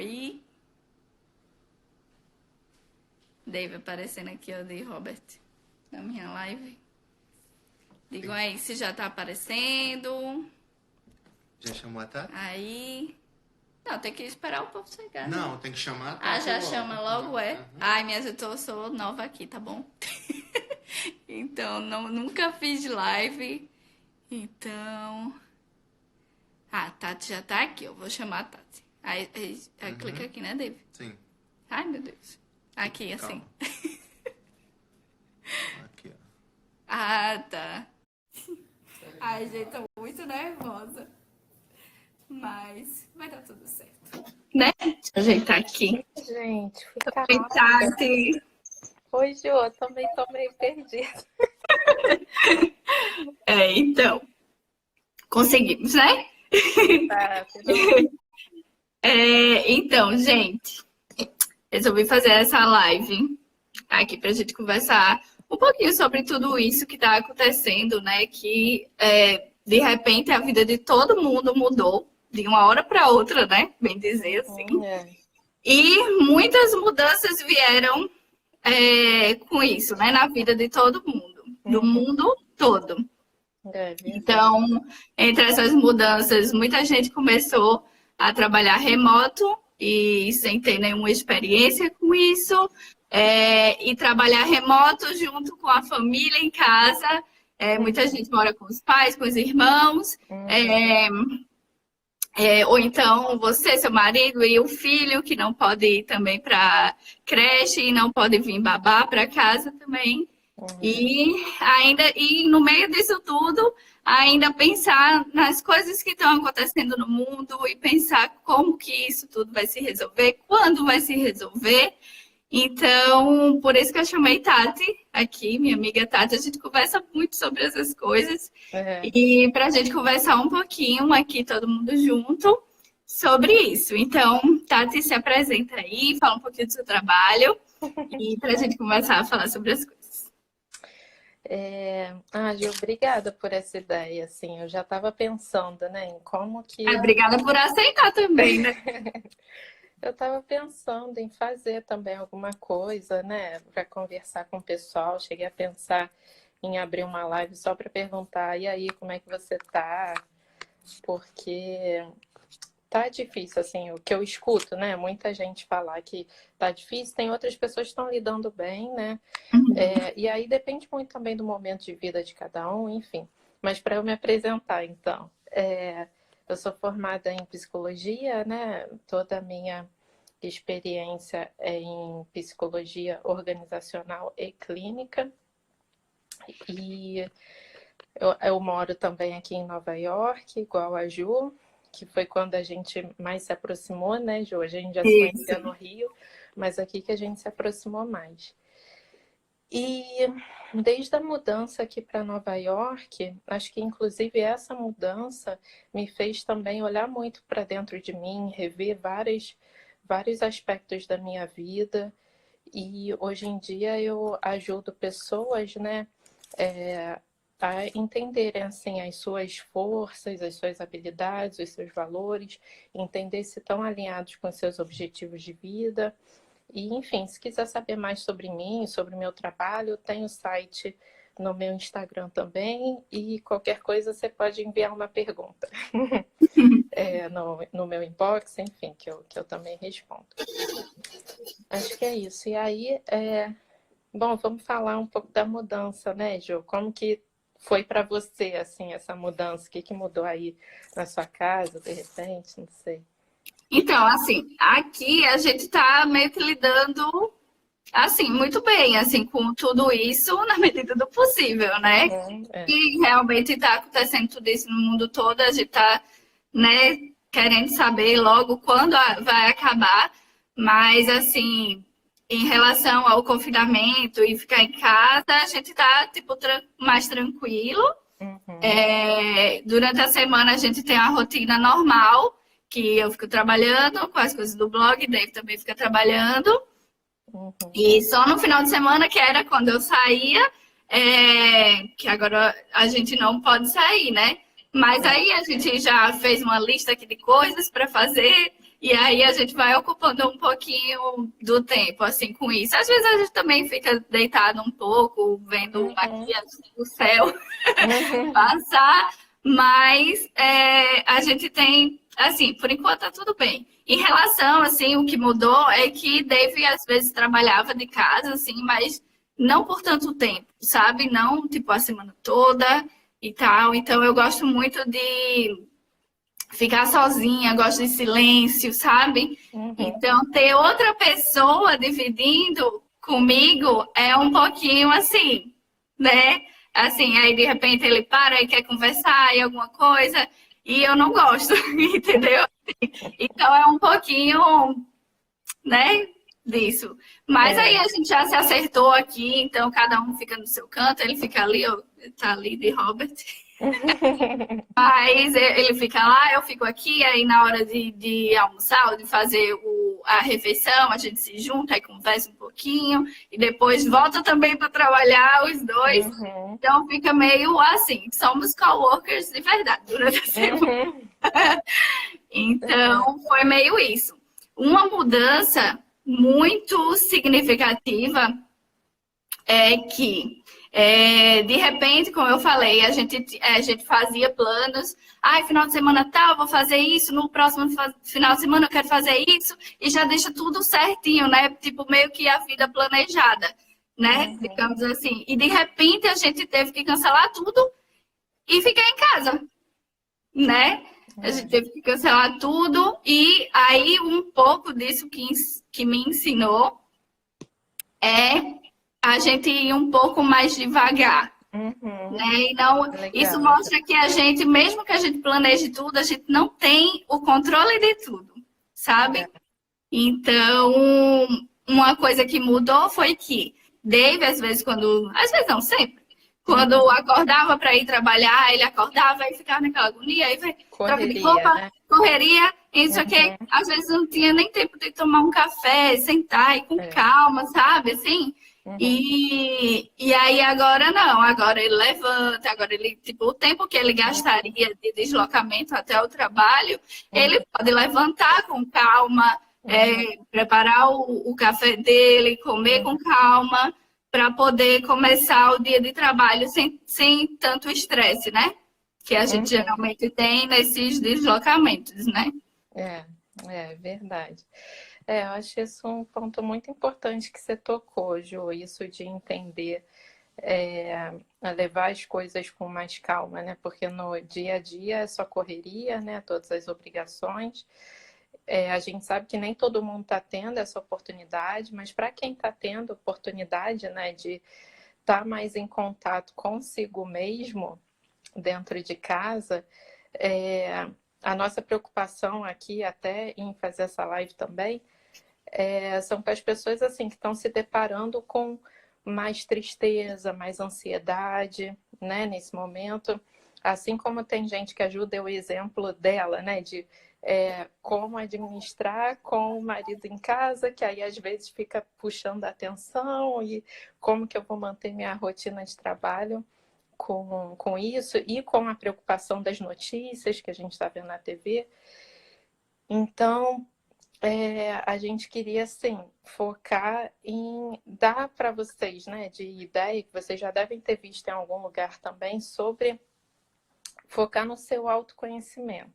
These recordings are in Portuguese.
Oi. Dave aparecendo aqui, ó, de Robert, na minha live. Digam aí se já tá aparecendo. Já chamou a Tati? Aí. Não, tem que esperar o povo chegar, né? Não, tem que chamar a Tati. Ah, já logo. chama logo, é? Uhum. Ai, minhas, sou nova aqui, tá bom? Então, nunca fiz live. Então. Ah, a Tati já tá aqui, eu vou chamar a Tati. Aí clica aqui, né, Dave? Sim. Ai, meu Deus. Aqui, assim. Aqui, ó. Ah, tá. Ai, gente, tô muito nervosa. Mas vai dar tudo certo. Né? Deixa eu ajeitar aqui. Gente, fica Oi, rápida. Tati. Oi, Jô, eu também tô meio perdida. Então, conseguimos, né? Tá, finalmente. Então, gente, resolvi fazer essa live aqui pra gente conversar um pouquinho sobre tudo isso que tá acontecendo, né? Que de repente a vida de todo mundo mudou de uma hora para outra, né? Bem dizer assim. É. E muitas mudanças vieram com isso, né? Na vida de todo mundo, do mundo todo. É verdade. Então, entre essas mudanças, muita gente começou a trabalhar remoto e sem ter nenhuma experiência com isso, e trabalhar remoto junto com a família em casa. Muita gente mora com os pais, com os irmãos, ou então você, seu marido e o filho que não pode ir também para creche e não pode vir babá para casa também. E no meio disso tudo, ainda pensar nas coisas que estão acontecendo no mundo e pensar como que isso tudo vai se resolver, quando vai se resolver. Então, por isso que eu chamei Tati aqui, minha amiga Tati. A gente conversa muito sobre essas coisas. E para a gente conversar um pouquinho aqui, todo mundo junto, sobre isso. Então, Tati, se apresenta aí, fala um pouquinho do seu trabalho e para a gente começar a falar sobre as coisas. Gil, obrigada por essa ideia. Assim, eu já estava pensando, né, em como que. Obrigada por aceitar também, né? Eu estava pensando em fazer também alguma coisa, né, para conversar com o pessoal. Cheguei a pensar em abrir uma live só para perguntar, e aí, como é que você tá? Porque tá difícil, assim, o que eu escuto, né? Muita gente falar que tá difícil, tem outras pessoas que estão lidando bem, né? E aí depende muito também do momento de vida de cada um, enfim. Mas para eu me apresentar, então, eu sou formada em psicologia, né? Toda a minha experiência é em psicologia organizacional e clínica. E eu moro também aqui em Nova York, igual a Ju, que foi quando a gente mais se aproximou, né, Ju? A gente já se conhecia no Rio, mas aqui que a gente se aproximou mais. E desde a mudança aqui para Nova York, acho que inclusive essa mudança me fez também olhar muito para dentro de mim, rever vários aspectos da minha vida. E hoje em dia eu ajudo pessoas, né, a entenderem assim, as suas forças, as suas habilidades, os seus valores, entender se estão alinhados com seus objetivos de vida. E, enfim, se quiser saber mais sobre mim, sobre o meu trabalho, eu tenho site no meu Instagram também, e qualquer coisa você pode enviar uma pergunta no meu inbox, enfim, que eu também respondo. Acho que é isso. E aí, bom, vamos falar um pouco da mudança, né, Ju? Como que foi para você, assim, essa mudança? O que mudou aí na sua casa, de repente? Não sei. Então, assim, aqui a gente tá meio que lidando, assim, muito bem, assim, com tudo isso na medida do possível, né? E realmente tá acontecendo tudo isso no mundo todo, a gente tá, né, querendo saber logo quando vai acabar, mas, assim, em relação ao confinamento e ficar em casa, a gente tá, tipo, mais tranquilo. Durante a semana a gente tem a rotina normal, que eu fico trabalhando com as coisas do blog, Dave também fica trabalhando. E só no final de semana, que era quando eu saía, que agora a gente não pode sair, né? Mas aí a gente já fez uma lista aqui de coisas para fazer E aí a gente vai ocupando um pouquinho do tempo, assim, com isso. Às vezes a gente também fica deitado um pouco, vendo aqui Uhum. assim, o céu Uhum. passar, mas a gente tem, assim, por enquanto tá tudo bem. Em relação, assim, o que mudou é que Dave às vezes trabalhava de casa, assim, mas não por tanto tempo, sabe? Não, tipo, a semana toda e tal. Então eu gosto muito de ficar sozinha, gosto de silêncio, sabe? Uhum. Então, ter outra pessoa dividindo comigo é um pouquinho assim, né? Assim, aí de repente ele para e quer conversar e alguma coisa, e eu não gosto, entendeu? Então é um pouquinho, né, disso. Mas aí É. a gente já se acertou aqui, então cada um fica no seu canto, ele fica ali, ó, tá ali de Robert. Mas ele fica lá, eu fico aqui, aí na hora de almoçar ou de fazer a refeição, a gente se junta e conversa um pouquinho, e depois volta também para trabalhar os dois. Uhum. Então fica meio assim, somos coworkers de verdade durante a semana. Uhum. É. Então foi meio isso. Uma mudança muito significativa é que, de repente, como eu falei, a gente fazia planos. Ai, final de semana tal, vou fazer isso. No próximo final de semana eu quero fazer isso. E já deixa tudo certinho, né? Tipo, meio que a vida planejada, né? Uhum. Digamos assim. E de repente a gente teve que cancelar tudo e ficar em casa, né? A gente É. teve que cancelar tudo. E aí, um pouco disso que me ensinou é a gente ir um pouco mais devagar, né? Uhum. E não, isso Legal. mostra que a gente, mesmo que a gente planeje tudo, a gente não tem o controle de tudo, É. sabe? Então, uma coisa que mudou foi que Dave, às vezes, às vezes não, sempre, quando Uhum. acordava para ir trabalhar, ele acordava e ficava naquela agonia, aí vai, troca de Correria, roupa, né? correria, isso aqui. Uhum. Às vezes não tinha nem tempo de tomar um café, sentar e com É. calma, sabe? Assim. Uhum. E aí agora não, agora ele levanta, agora ele, tipo, o tempo que ele gastaria de deslocamento até o trabalho, Uhum. ele pode levantar com calma, Uhum. preparar o café dele, comer Uhum. com calma, para poder começar o dia de trabalho sem tanto estresse, né? Que a gente Uhum. geralmente tem nesses deslocamentos, né? É, é verdade. É, eu acho isso um ponto muito importante que você tocou, Ju, isso de entender, a levar as coisas com mais calma, né? Porque no dia a dia é só correria, né? Todas as obrigações. A gente sabe que nem todo mundo está tendo essa oportunidade, mas para quem está tendo oportunidade, né, de estar mais em contato consigo mesmo dentro de casa, é, a nossa preocupação aqui, até em fazer essa live também, são com as pessoas assim que estão se deparando com mais tristeza, mais ansiedade, né, nesse momento. Assim como tem gente que ajuda, o exemplo dela, né, de como administrar com o marido em casa, que aí às vezes fica puxando a atenção, e como que eu vou manter minha rotina de trabalho com isso, e com a preocupação das notícias que a gente está vendo na TV. Então, a gente queria, assim, focar em dar para vocês, né, de ideia, que vocês já devem ter visto em algum lugar também, sobre focar no seu autoconhecimento.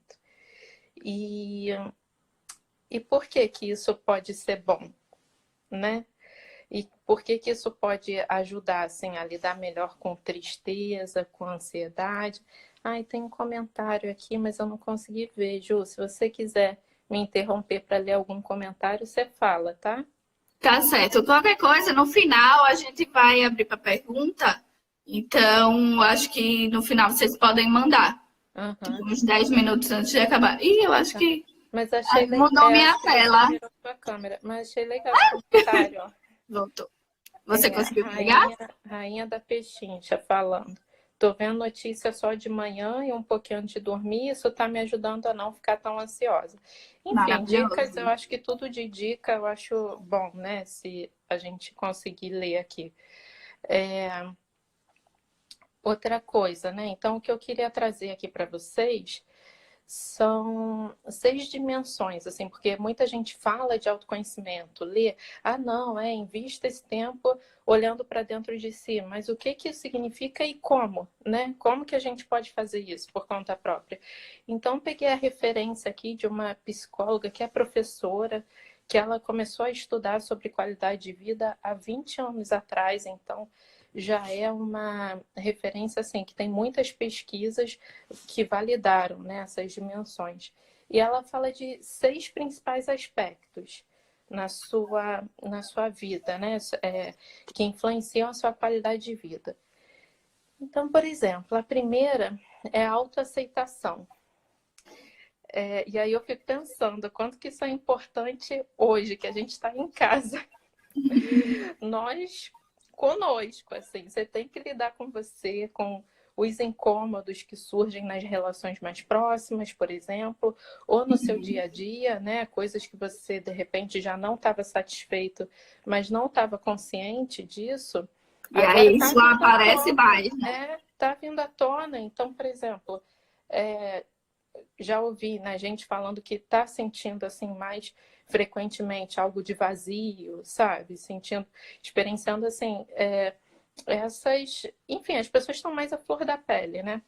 E por que que isso pode ser bom, né? E por que que isso pode ajudar, assim, a lidar melhor com tristeza, com ansiedade? Ai, tem um comentário aqui, mas eu não consegui ver. Ju, se você quiser me interromper para ler algum comentário, você fala, tá? Tá certo. Qualquer coisa, no final a gente vai abrir para pergunta. Então, acho que no final vocês podem mandar. Aham. Tipo, uns 10 minutos antes de acabar. Ih, eu acho Tá. que Mas achei mudou minha acho que você tela. virou sua câmera. Mas achei legal esse comentário, ó. Voltou. Você conseguiu pegar? Rainha da Pechincha falando. Tô vendo notícia só de manhã e um pouquinho antes de dormir, isso tá me ajudando a não ficar tão ansiosa. Enfim, dicas, eu Maravilhoso. acho que tudo de dica eu acho bom, né? Se a gente conseguir ler aqui. Outra coisa, né? Então, o que eu queria trazer aqui para vocês são 6 dimensões, assim, porque muita gente fala de autoconhecimento, lê, não, invista esse tempo olhando para dentro de si, mas o que que isso significa e como, né? Como que a gente pode fazer isso por conta própria? Então, peguei a referência aqui de uma psicóloga que é professora, que ela começou a estudar sobre qualidade de vida há 20 anos atrás, então já é uma referência assim, que tem muitas pesquisas que validaram, né, essas dimensões. E ela fala de 6 principais aspectos na sua vida, né, que influenciam a sua qualidade de vida. Então, por exemplo, a primeira é a autoaceitação. E aí eu fico pensando, quanto que isso é importante hoje, que a gente está em casa. Nós, conosco, assim, você tem que lidar com você, com os incômodos que surgem nas relações mais próximas, por exemplo, ou no seu dia a dia, né? Coisas que você, de repente, já não estava satisfeito, mas não estava consciente disso. E aí isso aparece mais, né? Tá vindo à tona. Então, por exemplo, já ouvi, né, gente falando que está sentindo assim mais frequentemente algo de vazio, sabe? Experienciando assim, enfim, as pessoas estão mais à flor da pele, né?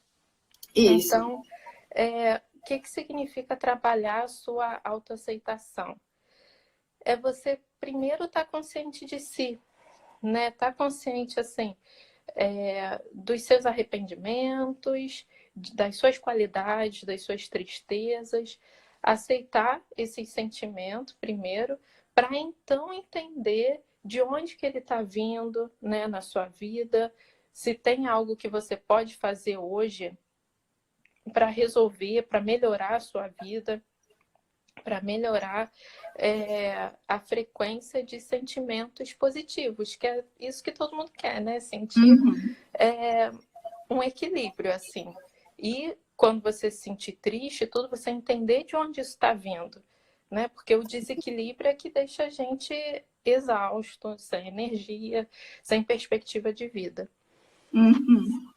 Isso. Então, o que significa trabalhar a sua autoaceitação? É você primeiro estar consciente de si, né? Estar consciente assim dos seus arrependimentos, das suas qualidades, das suas tristezas, aceitar esses sentimentos primeiro, para então entender de onde que ele está vindo, né, na sua vida, se tem algo que você pode fazer hoje para resolver, para melhorar a sua vida, para melhorar a frequência de sentimentos positivos, que é isso que todo mundo quer, né? Sentir um equilíbrio, assim. E quando você se sentir triste, tudo, você entender de onde isso está vindo, né? Porque o desequilíbrio é que deixa a gente exausto, sem energia, sem perspectiva de vida.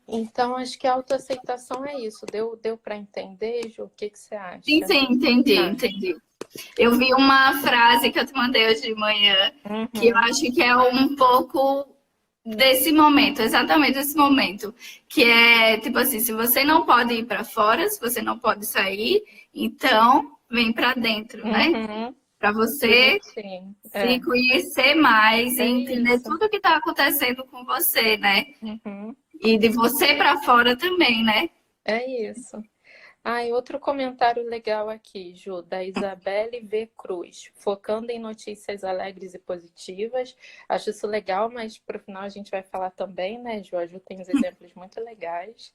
Então, acho que a autoaceitação é isso. Deu para entender, Ju? O que você acha? Sim, entendi. Eu vi uma frase que eu te mandei hoje de manhã, que eu acho que é um pouco desse momento, exatamente desse momento, que é tipo assim, se você não pode ir para fora, se você não pode sair, então vem para dentro, né? Para você se conhecer mais e entender tudo que está acontecendo com você, né? E de você para fora também, né? É isso. E outro comentário legal aqui, Ju, da Isabelle V. Cruz, focando em notícias alegres e positivas. Acho isso legal, mas para o final a gente vai falar também, né, Ju? A Ju tem uns exemplos muito legais.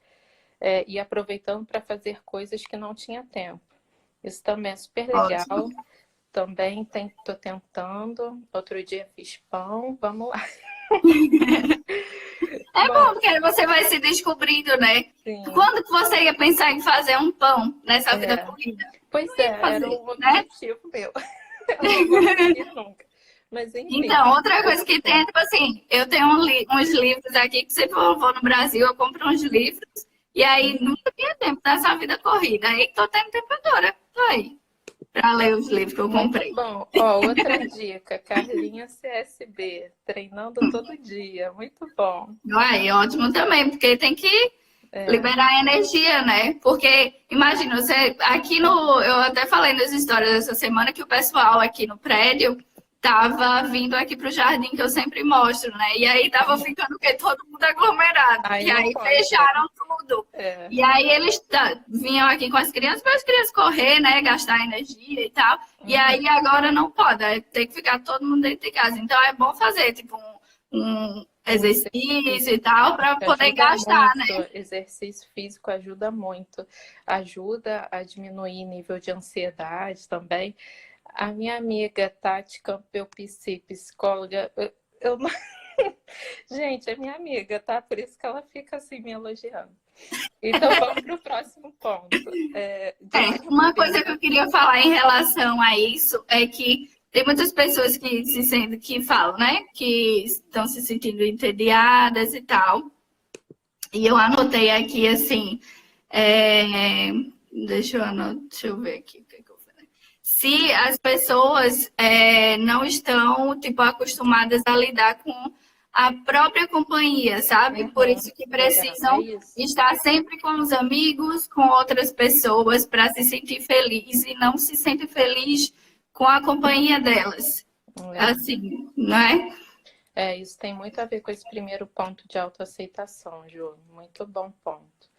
E aproveitando para fazer coisas que não tinha tempo. Isso também é super legal. Ótimo. Também estou tentando. Outro dia fiz pão. Vamos lá. Bom, porque você vai se descobrindo, né? Sim. Quando que você ia pensar em fazer um pão nessa vida corrida? Pois era um objetivo meu. Eu não consegui nunca. Mas, enfim. Então, outra coisa que tem é, tipo assim, eu tenho uns livros aqui que sempre eu vou no Brasil, eu compro uns livros, e aí nunca tinha tempo dessa vida corrida. Aí tô tendo tempo agora. Tô aí. Para ler os livros que eu comprei. Muito bom. Outra dica, Carlinha CSB, treinando todo dia. Muito bom. Ótimo também, porque tem que liberar energia, né? Porque, imagina, você aqui eu até falei nas histórias dessa semana que o pessoal aqui no prédio tava vindo aqui pro jardim, que eu sempre mostro, né? E aí tava ficando todo mundo aglomerado. E aí fecharam tudo. E aí eles vinham aqui com as crianças, para as crianças correr, né? Gastar energia e tal. E aí agora não pode, tem que ficar todo mundo dentro de casa. Então é bom fazer, tipo, um exercício e tal, para poder gastar, muito, né? Exercício físico ajuda muito. Ajuda a diminuir nível de ansiedade também. A minha amiga Tati Campeu-Pisci, psicóloga, eu não... Gente, é minha amiga, tá? Por isso que ela fica assim me elogiando. Então vamos para o próximo ponto. Uma coisa que eu queria falar em relação a isso é que tem muitas pessoas que falam, né? Que estão se sentindo entediadas e tal. E eu anotei aqui, assim, Deixa eu ver aqui o que eu falei. Se as pessoas não estão, tipo, acostumadas a lidar com a própria companhia, sabe? Por isso que Legal, é precisam isso. estar sempre com os amigos, com outras pessoas, para se sentir feliz e não se sentem feliz com a companhia delas. É. Assim, não é? Isso tem muito a ver com esse primeiro ponto de autoaceitação, Ju. Muito bom ponto.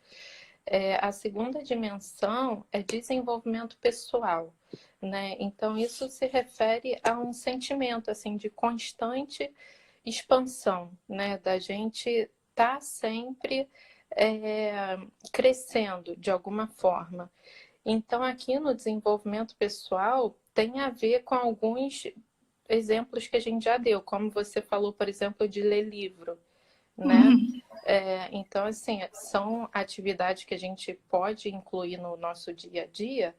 A segunda dimensão é desenvolvimento pessoal, né? Então, isso se refere a um sentimento, assim, de constante expansão, né? Da gente estar sempre crescendo de alguma forma. Então, aqui no desenvolvimento pessoal, tem a ver com alguns exemplos que a gente já deu, como você falou, por exemplo, de ler livro, né? Então, assim, são atividades que a gente pode incluir no nosso dia a dia.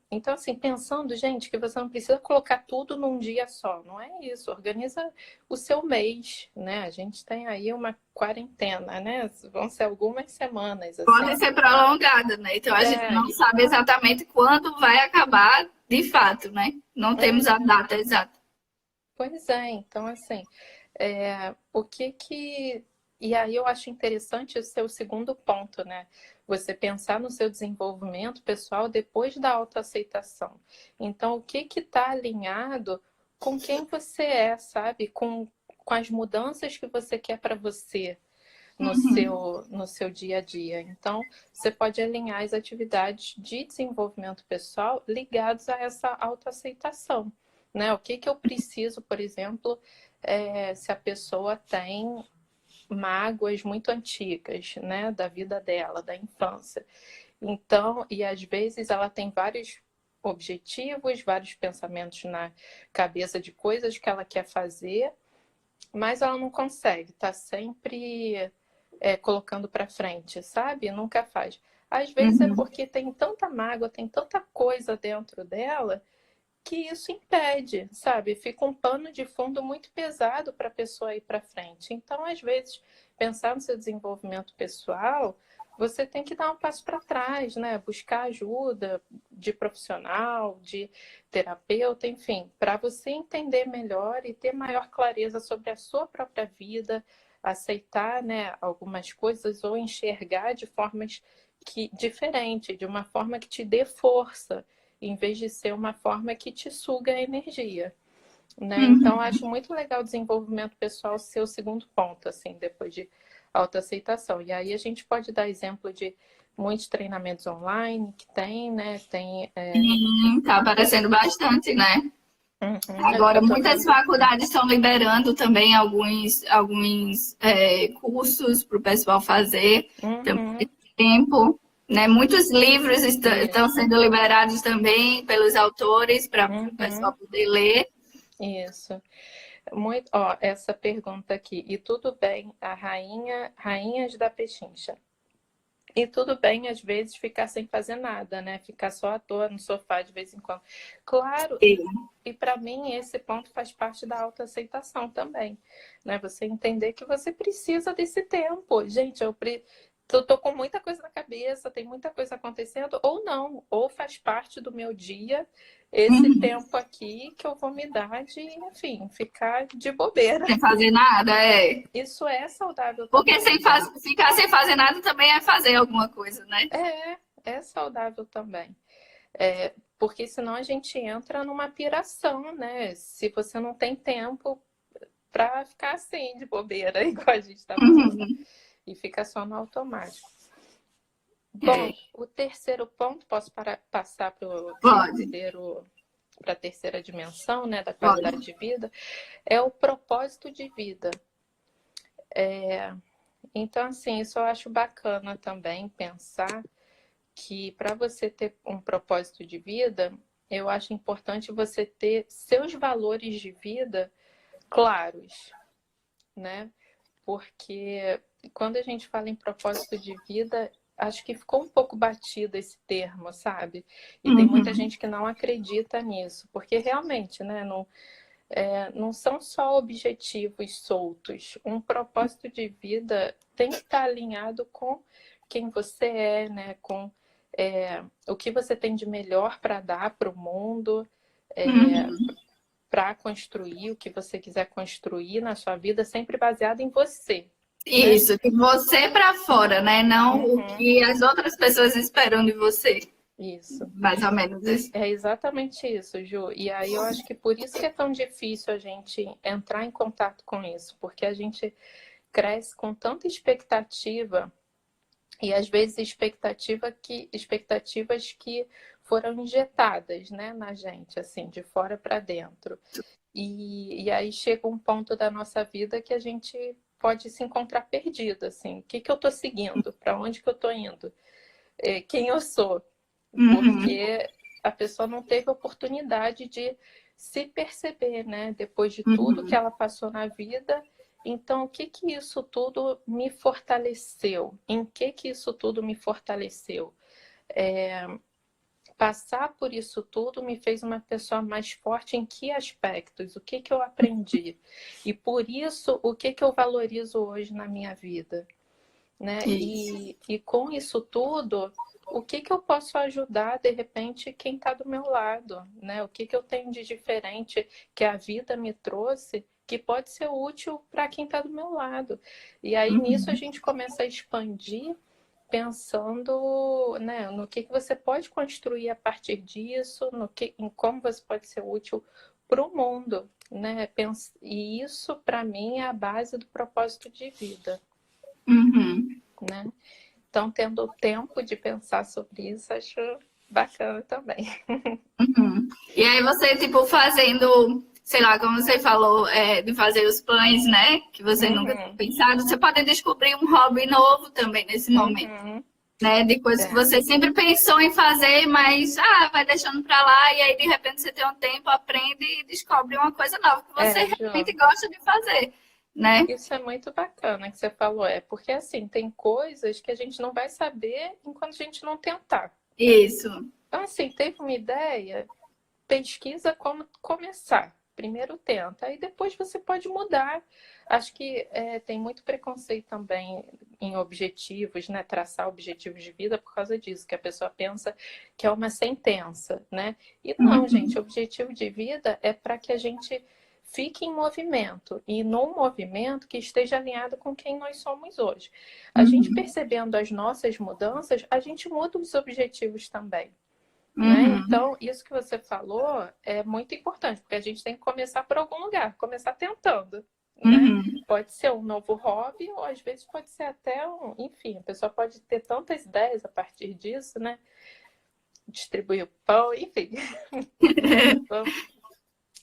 Então, assim, pensando, gente, que você não precisa colocar tudo num dia só, não é isso. Organiza o seu mês, né? A gente tem aí uma quarentena, né? Vão ser algumas semanas, assim. Pode ser prolongada, né? Então a gente não sabe exatamente quando vai acabar de fato, né? Não temos a data exata. Pois é, então assim, o que que... E aí eu acho interessante o seu segundo ponto, né? Você pensar no seu desenvolvimento pessoal depois da autoaceitação. Então, o que que está alinhado com quem você é, sabe? Com as mudanças que você quer para você no seu dia a dia. Então, você pode alinhar as atividades de desenvolvimento pessoal ligadas a essa autoaceitação, né? O que que eu preciso, por exemplo, se a pessoa tem mágoas muito antigas, né, da vida dela, da infância. Então, e às vezes ela tem vários objetivos, vários pensamentos na cabeça de coisas que ela quer fazer, mas ela não consegue, tá sempre colocando para frente, sabe? Nunca faz. Às vezes é porque tem tanta mágoa, tem tanta coisa dentro dela que isso impede, sabe? Fica um pano de fundo muito pesado para a pessoa ir para frente. Então, às vezes, pensar no seu desenvolvimento pessoal, você tem que dar um passo para trás, né? Buscar ajuda de profissional, de terapeuta, enfim, para você entender melhor e ter maior clareza sobre a sua própria vida, aceitar, né, algumas coisas ou enxergar de formas diferente, de uma forma que te dê força em vez de ser uma forma que te suga a energia, né? Então, acho muito legal o desenvolvimento pessoal ser o segundo ponto, assim, depois de autoaceitação. E aí a gente pode dar exemplo de muitos treinamentos online que tem, né? Tem... Tá aparecendo bastante, né? Agora, muitas faculdades estão liberando também alguns cursos para o pessoal fazer também tempo. Né? Muitos livros estão sendo liberados também pelos autores para o pessoal poder ler. Isso. Muito, essa pergunta aqui. E tudo bem, rainhas da pechincha. E tudo bem, às vezes, ficar sem fazer nada, né? Ficar só à toa no sofá de vez em quando. Claro, e para mim esse ponto faz parte da autoaceitação também, né? Você entender que você precisa desse tempo. Gente, eu tô com muita coisa na cabeça, tem muita coisa acontecendo, ou não, ou faz parte do meu dia esse tempo aqui que eu vou me dar de, enfim, ficar de bobeira. Sem fazer nada, Isso é saudável porque também. ficar sem fazer nada também é fazer alguma coisa, né? É saudável também. Porque senão a gente entra numa piração, né? Se você não tem tempo para ficar assim, de bobeira, igual a gente está falando. E fica só no automático. Bom, o terceiro ponto, posso passar para a terceira dimensão, né, da qualidade de vida, é o propósito de vida. Então, assim, isso eu acho bacana também, pensar que para você ter um propósito de vida, eu acho importante você ter seus valores de vida claros, né? Porque quando a gente fala em propósito de vida, acho que ficou um pouco batido esse termo, sabe? E tem muita gente que não acredita nisso, porque realmente, né, não são só objetivos soltos. Um propósito de vida tem que estar alinhado com quem você é, né? Com o que você tem de melhor para dar para o mundo, Uhum. para construir o que você quiser construir na sua vida, sempre baseado em você, né? Isso, de você para fora, né? Não o Uhum, que as outras pessoas esperam de você. isso. Mais ou menos isso. É exatamente isso, Ju. E aí eu acho que por isso que é tão difícil a gente entrar em contato com isso, porque a gente cresce com tanta expectativa e às vezes expectativas que foram injetadas, né, na gente, assim, de fora para dentro. E aí chega um ponto da nossa vida que a gente pode se encontrar perdido, assim, o que que eu estou seguindo? Para onde que eu estou indo? Quem eu sou? Uhum. Porque a pessoa não teve oportunidade de se perceber, né? Depois de tudo que Uhum. ela passou na vida. Então, o que que isso tudo me fortaleceu? Em que isso tudo me fortaleceu? Passar por isso tudo me fez uma pessoa mais forte em que aspectos? O que que eu aprendi? E por isso, o que que eu valorizo hoje na minha vida? Né? Isso. E com isso tudo, o que que eu posso ajudar, de repente, quem está do meu lado, né? O que que eu tenho de diferente que a vida me trouxe que pode ser útil para quem está do meu lado. E aí nisso a Uhum. gente começa a expandir pensando, né, no que você pode construir a partir disso, em como você pode ser útil para o mundo, né? E isso, para mim, é a base do propósito de vida, Uhum. né? Então, tendo tempo de pensar sobre isso, acho bacana também. Uhum. E aí você, tipo, fazendo, sei lá, como você falou, de fazer os pães, né? Que você nunca tinha Uhum, pensado, você pode descobrir um hobby novo também nesse momento, uhum, né? De coisas que é, você sempre pensou em fazer, mas vai deixando pra lá, e aí de repente você tem um tempo, aprende e descobre uma coisa nova que você Ju, realmente gosta de fazer, né? isso é muito bacana que você falou, porque assim, tem coisas que a gente não vai saber enquanto a gente não tentar. Isso. Então, assim, teve uma ideia, pesquisa como começar. Primeiro tenta, aí depois você pode mudar. Acho que tem muito preconceito também em objetivos, né? Traçar objetivos de vida por causa disso, que a pessoa pensa que é uma sentença, né? E não, gente, Uhum. objetivo de vida é para que a gente fique em movimento e num movimento que esteja alinhado com quem nós somos hoje. A gente Uhum. percebendo as nossas mudanças, a gente muda os objetivos também. Né? Uhum. Então, isso que você falou é muito importante, porque a gente tem que começar por algum lugar, começar tentando, né? Uhum. Pode ser um novo hobby, ou às vezes pode ser até enfim, a pessoa pode ter tantas ideias a partir disso, né? Distribuir o pão, enfim.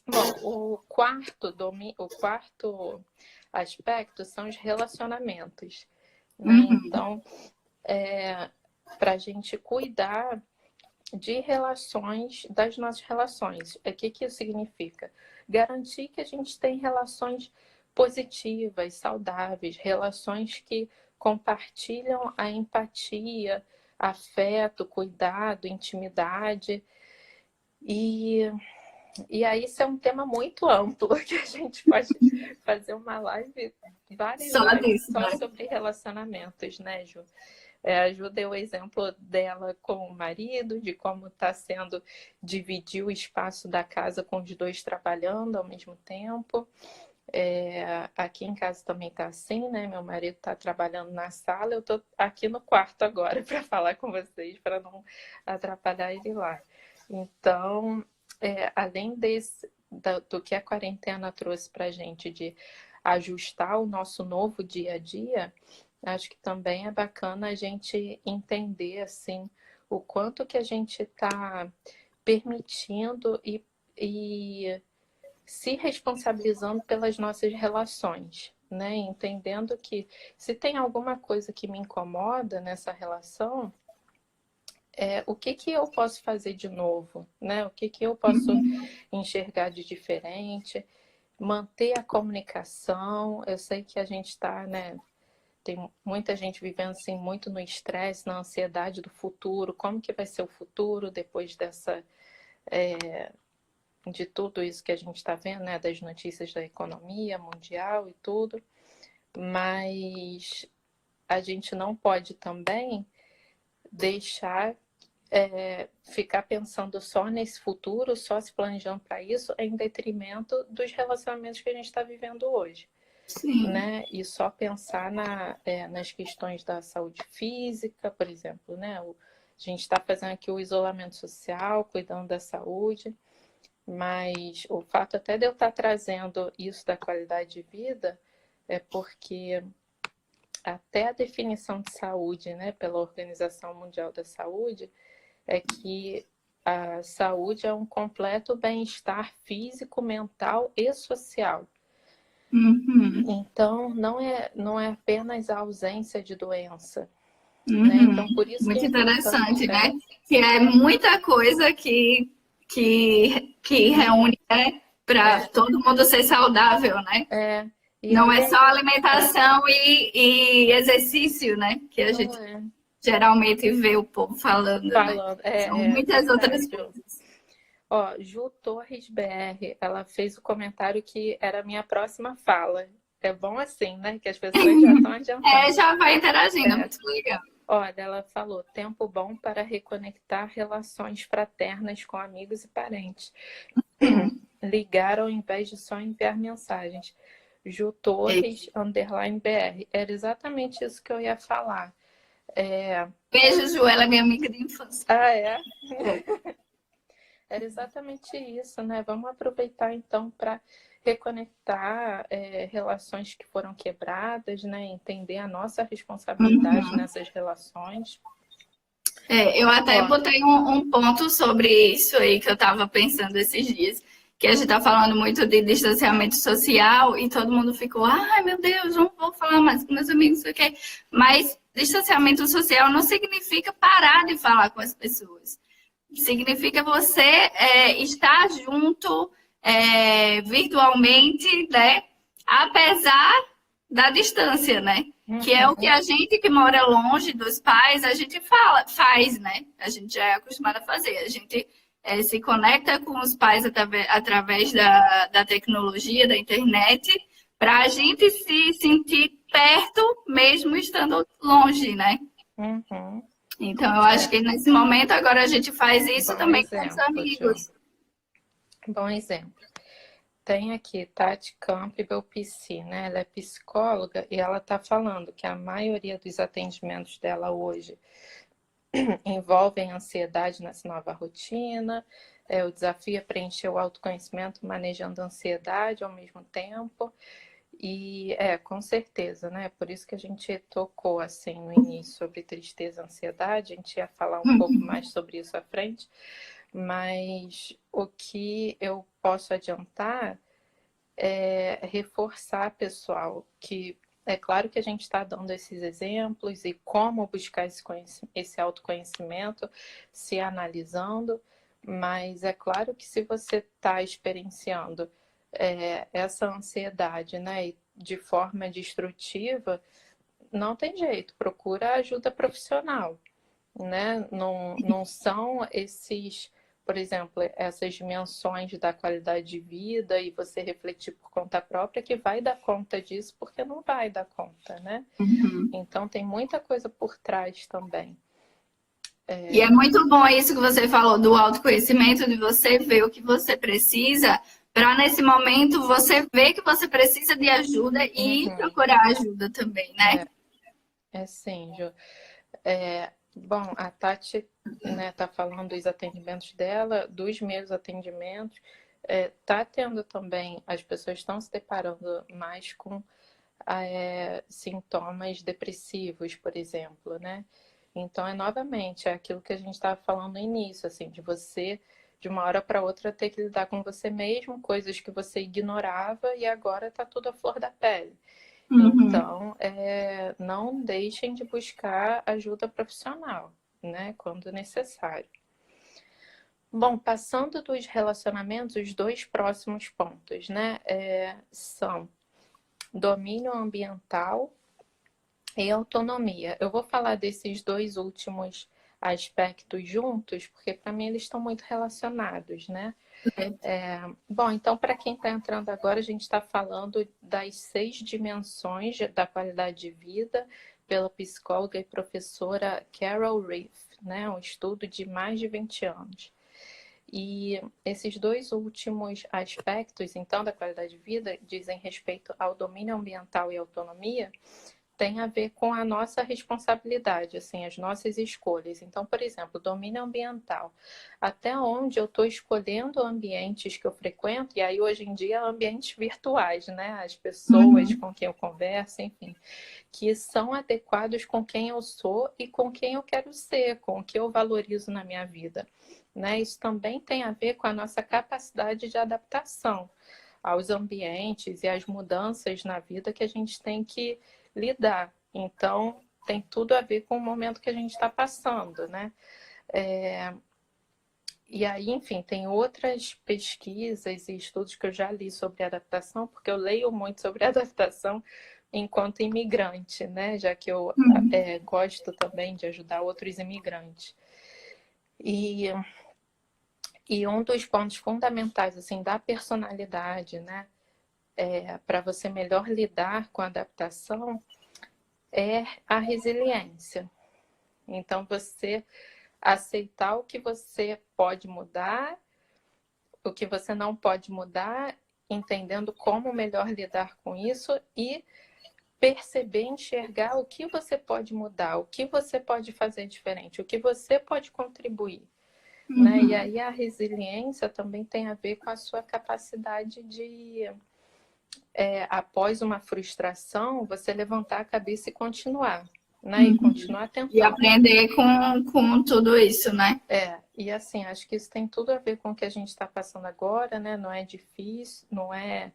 Bom, o quarto aspecto são os relacionamentos, né? Uhum. Então, para a gente cuidar de relações, das nossas relações. O que que isso significa? Garantir que a gente tem relações positivas, saudáveis, relações que compartilham a empatia, afeto, cuidado, intimidade. E, e aí isso é um tema muito amplo, que a gente pode fazer uma live, várias Só lives disso, só né? sobre relacionamentos, né, Ju? A Ju deu o exemplo dela com o marido, de como está sendo dividir o espaço da casa com os dois trabalhando ao mesmo tempo. Aqui em casa também está assim, né? Meu marido está trabalhando na sala, eu estou aqui no quarto agora para falar com vocês, para não atrapalhar ele lá. Então, além do que a quarentena trouxe para a gente de ajustar o nosso novo dia a dia, acho que também é bacana a gente entender assim o quanto que a gente está permitindo e se responsabilizando pelas nossas relações, né? Entendendo que se tem alguma coisa que me incomoda nessa relação, o que que eu posso fazer de novo, né? O que que eu posso Uhum. enxergar de diferente, manter a comunicação. Eu sei que a gente está, né? Tem muita gente vivendo assim muito no estresse, na ansiedade do futuro. Como que vai ser o futuro depois de tudo isso que a gente está vendo, né? Das notícias da economia mundial e tudo. Mas a gente não pode também deixar ficar pensando só nesse futuro, só se planejando para isso, em detrimento dos relacionamentos que a gente está vivendo hoje. Sim. Né? E só pensar nas questões da saúde física, por exemplo, né? A gente está fazendo aqui o isolamento social, cuidando da saúde, mas o fato até de eu estar trazendo isso da qualidade de vida é porque até a definição de saúde, né, pela Organização Mundial da Saúde, é que a saúde é um completo bem-estar físico, mental e social. Uhum. Então, não é apenas a ausência de doença, né? Uhum. Então, por isso que Muito é interessante, importante, né? Que é muita coisa que reúne, né? Para todo mundo ser saudável, né? E Não é aí, só alimentação e exercício, né? Que a não gente é geralmente vê o povo falando, né? falando, São muitas outras verdade. coisas. Ó, Ju Torres BR, ela fez o comentário que era a minha próxima fala. É bom assim, né? Que as pessoas já estão adiantando. Já vai interagindo, muito legal. Olha, ela falou, tempo bom para reconectar relações fraternas com amigos e parentes. Ligar ao invés de só enviar mensagens. Ju Torres, underline BR. Era exatamente isso que eu ia falar. Beijo, Ju, ela é minha amiga de infância. Ah, é? Era exatamente isso, né? Vamos aproveitar então para reconectar relações que foram quebradas, né? Entender a nossa responsabilidade nessas relações. Eu até botei um ponto sobre isso aí que eu estava pensando esses dias, que a gente está falando muito de distanciamento social e todo mundo ficou, ai meu Deus, não vou falar mais com meus amigos, não sei o quê. Mas distanciamento social não significa parar de falar com as pessoas. Significa você estar junto virtualmente, né? Apesar da distância, né? Que é o que a gente que mora longe dos pais, a gente faz, né? A gente já é acostumado a fazer. A gente se conecta com os pais através da tecnologia, da internet, para a gente se sentir perto, mesmo estando longe, né? Uhum. Então, eu acho que nesse momento agora a gente faz isso Bom também com os exemplo, amigos. Bom exemplo. Tem aqui Tati Campbell PC, né? Ela é psicóloga e ela está falando que a maioria dos atendimentos dela hoje envolvem ansiedade nessa nova rotina. O desafio é preencher o autoconhecimento manejando a ansiedade ao mesmo tempo. E com certeza, né? Por isso que a gente tocou assim no início sobre tristeza e ansiedade. A gente ia falar um pouco mais sobre isso à frente. Mas o que eu posso adiantar é reforçar, pessoal, que é claro que a gente está dando esses exemplos e como buscar esse autoconhecimento, se analisando, mas é claro que se você está experienciando essa ansiedade, né, de forma destrutiva, não tem jeito, procura ajuda profissional, né? Não são esses, por exemplo, essas dimensões da qualidade de vida e você refletir por conta própria que vai dar conta disso, porque não vai dar conta, né? Então tem muita coisa por trás também. E é muito bom isso que você falou do autoconhecimento, de você ver o que você precisa, para nesse momento você ver que você precisa de ajuda e procurar ajuda também, né? Sim, Ju. Bom, a Tati, né, tá falando dos atendimentos dela, dos meus atendimentos. Tá tendo também, as pessoas estão se deparando mais com sintomas depressivos, por exemplo, né? Então, novamente, é aquilo que a gente estava falando no início, assim, de você, de uma hora para outra, ter que lidar com você mesmo, coisas que você ignorava e agora tá tudo à flor da pele. Então, não deixem de buscar ajuda profissional, né, quando necessário. Bom, passando dos relacionamentos, os dois próximos pontos, né, são domínio ambiental e autonomia. Eu vou falar desses dois últimos aspectos juntos, porque para mim eles estão muito relacionados, né? Bom, então para quem está entrando agora, a gente está falando das 6 dimensões da qualidade de vida pela psicóloga e professora Carol Reef, né? Um estudo de mais de 20 anos. E esses dois últimos aspectos, então, da qualidade de vida, dizem respeito ao domínio ambiental e autonomia, tem a ver com a nossa responsabilidade, assim, as nossas escolhas. Então, por exemplo, domínio ambiental. Até onde eu estou escolhendo ambientes que eu frequento, e aí hoje em dia ambientes virtuais, né? As pessoas com quem eu converso, enfim, que são adequados com quem eu sou e com quem eu quero ser, com o que eu valorizo na minha vida, né? Isso também tem a ver com a nossa capacidade de adaptação aos ambientes e às mudanças na vida que a gente tem que lidar. Então, tem tudo a ver com o momento que a gente está passando, né? E aí, enfim, tem outras pesquisas e estudos que eu já li sobre adaptação, porque eu leio muito sobre adaptação enquanto imigrante, né? Já que eu gosto também de ajudar outros imigrantes. E um dos pontos fundamentais, assim, da personalidade, né? Para você melhor lidar com a adaptação é a resiliência. Então, você aceitar o que você pode mudar, o que você não pode mudar, entendendo como melhor lidar com isso e perceber, enxergar o que você pode mudar, o que você pode fazer diferente, o que você pode contribuir. Né? E aí a resiliência também tem a ver com a sua capacidade de, após uma frustração, você levantar a cabeça e continuar. Né? E continuar tentando. E aprender com tudo isso, né? E assim, acho que isso tem tudo a ver com o que a gente está passando agora, né? Não é difícil, não é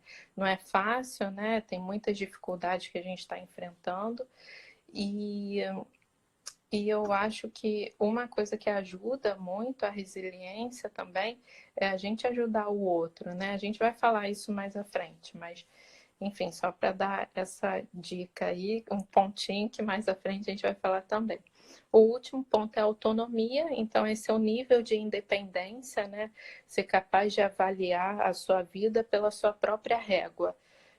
fácil, né? Tem muitas dificuldades que a gente está enfrentando. E eu acho que uma coisa que ajuda muito a resiliência também é a gente ajudar o outro, né? A gente vai falar isso mais à frente, mas enfim, só para dar essa dica aí, um pontinho que mais à frente a gente vai falar também. O último ponto é a autonomia, então esse é o nível de independência, né? Ser capaz de avaliar a sua vida pela sua própria régua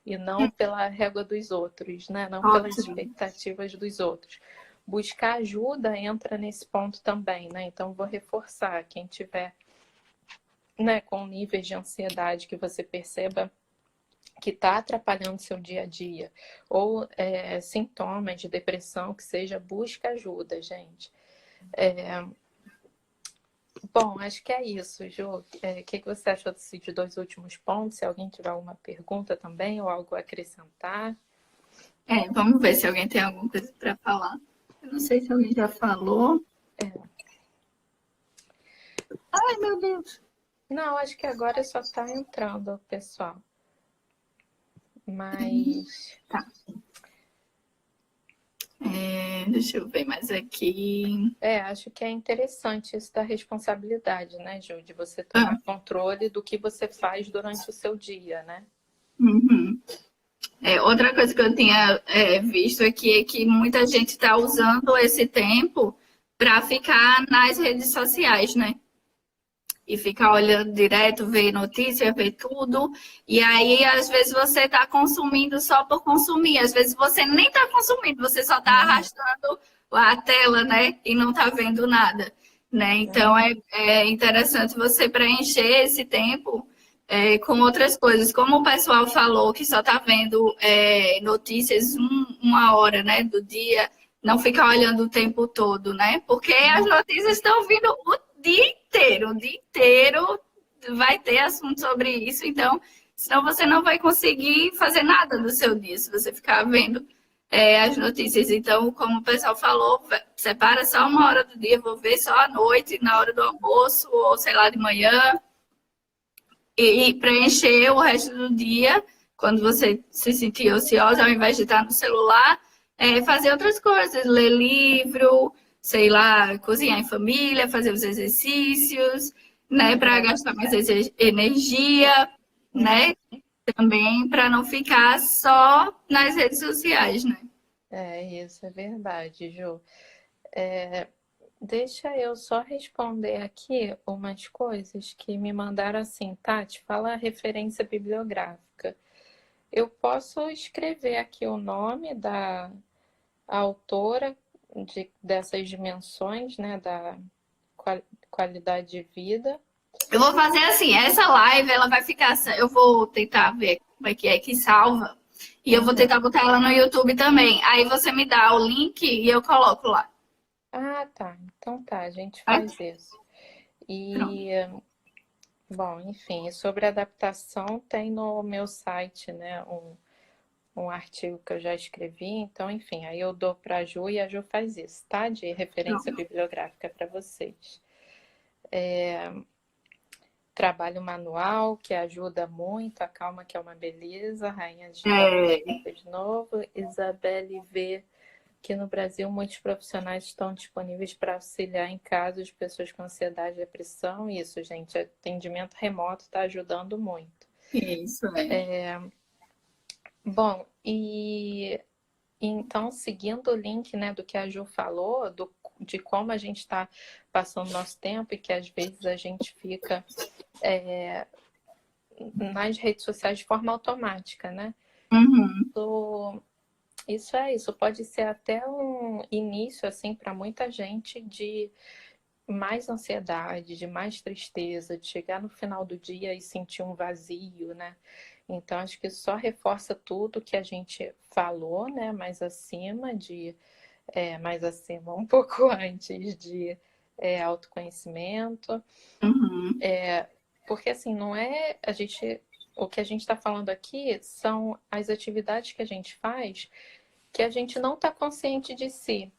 e não pela régua dos outros, né? Não pelas expectativas dos outros. Buscar ajuda entra nesse ponto também, né? Então vou reforçar, quem tiver, né, com níveis de ansiedade que você perceba que está atrapalhando seu dia a dia, ou sintomas de depressão, que seja, busca ajuda, gente. Bom, acho que é isso, Ju. O que você achou desses dois últimos pontos? Se alguém tiver alguma pergunta também, ou algo a acrescentar. Vamos ver se alguém tem alguma coisa para falar. Eu não sei se alguém já falou. Ai, meu Deus. Não, acho que agora só está entrando o pessoal. Mas... Tá. Deixa eu ver mais aqui. Acho que é interessante isso da responsabilidade, né, Ju? De você tomar controle do que você faz durante o seu dia, né? Outra coisa que eu tinha visto aqui é que muita gente está usando esse tempo para ficar nas redes sociais, né? E ficar olhando direto, ver notícia, ver tudo. E aí, às vezes, você está consumindo só por consumir. Às vezes, você nem está consumindo, você só está arrastando a tela, né? E não está vendo nada, né? Então, é interessante você preencher esse tempo com outras coisas. Como o pessoal falou, que só está vendo notícias uma hora, né? Do dia. Não ficar olhando o tempo todo, né? Porque as notícias estão vindo o dia inteiro vai ter assunto sobre isso, então, senão você não vai conseguir fazer nada do seu dia, se você ficar vendo as notícias. Então, como o pessoal falou, separa só uma hora do dia, vou ver só à noite, na hora do almoço, ou sei lá, de manhã, e preencher o resto do dia, quando você se sentir ociosa, ao invés de estar no celular, fazer outras coisas, ler livro, sei lá, cozinhar em família, fazer os exercícios, né, para gastar mais energia, né, também para não ficar só nas redes sociais, né. Isso é verdade, Ju. Deixa eu só responder aqui umas coisas que me mandaram assim, Tati, fala a referência bibliográfica. Eu posso escrever aqui o nome da autora dessas dimensões, né, da qualidade de vida. Eu vou fazer assim, essa live, ela vai ficar... Eu vou tentar ver como é que salva. E eu vou tentar botar ela no YouTube também. Aí você me dá o link e eu coloco lá. Ah, tá. Então tá, a gente faz isso. E, bom, enfim, sobre adaptação tem no meu site, né, um artigo que eu já escrevi. Então, enfim, aí eu dou para a Ju e a Ju faz isso, tá? De referência bibliográfica para vocês. Trabalho manual, que ajuda muito, a calma que é uma beleza, Rainha de novo, Isabelle V, que no Brasil muitos profissionais estão disponíveis para auxiliar em casos de pessoas com ansiedade e depressão. Isso, gente, atendimento remoto está ajudando muito. Isso, Bom, e então, seguindo o link, né, do que a Ju falou, de como a gente está passando nosso tempo e que às vezes a gente fica nas redes sociais de forma automática, né? Isso pode ser até um início, assim, para muita gente de mais ansiedade, de mais tristeza, de chegar no final do dia e sentir um vazio, né? Então, acho que só reforça tudo que a gente falou, né? Mais acima, um pouco antes de autoconhecimento. Porque, assim, não é o que a gente está falando aqui são as atividades que a gente faz que a gente não está consciente de si,